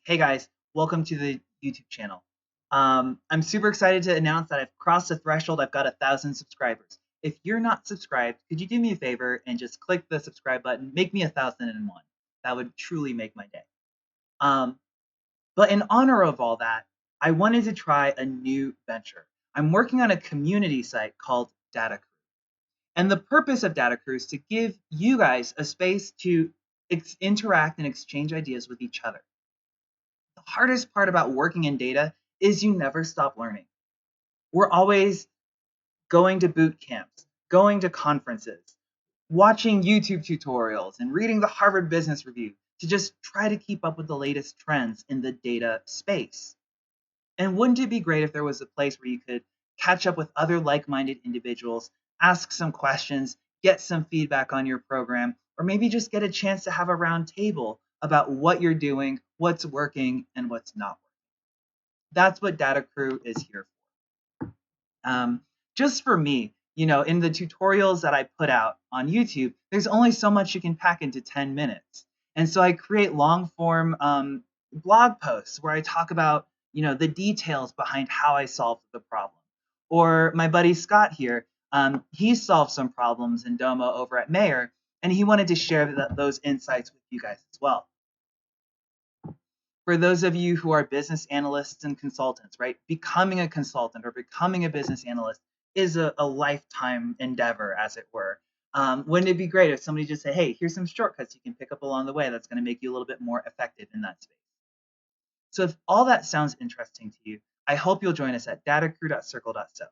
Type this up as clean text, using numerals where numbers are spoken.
Hey guys, welcome to the YouTube channel. I'm super excited to announce that I've crossed the threshold. I've got 1,000 subscribers. If you're not subscribed, could you do me a favor and just click the subscribe button? Make me 1,001. That would truly make my day. But in honor of all that, I wanted to try a new venture. I'm working on a community site called DataCrew. And the purpose of DataCrew is to give you guys a space to interact and exchange ideas with each other. The hardest part about working in data is you never stop learning. We're always going to boot camps, going to conferences, watching YouTube tutorials, and reading the Harvard Business Review to just try to keep up with the latest trends in the data space. And wouldn't it be great if there was a place where you could catch up with other like-minded individuals, ask some questions, get some feedback on your program, or maybe just get a chance to have a round table about what you're doing, what's working, and what's not working. That's what DataCrew is here for. Just for me, in the tutorials that I put out on YouTube, there's only so much you can pack into 10 minutes. And so I create long form blog posts where I talk about, the details behind how I solved the problem. Or my buddy Scott here, he solved some problems in Domo over at Mayor, and he wanted to share those insights with you guys as well. For those of you who are business analysts and consultants, right? Becoming a consultant or becoming a business analyst is a lifetime endeavor, as it were. Wouldn't it be great if somebody just say, hey, here's some shortcuts you can pick up along the way that's going to make you a little bit more effective in that space? So if all that sounds interesting to you, I hope you'll join us at DataCrew.circle.so.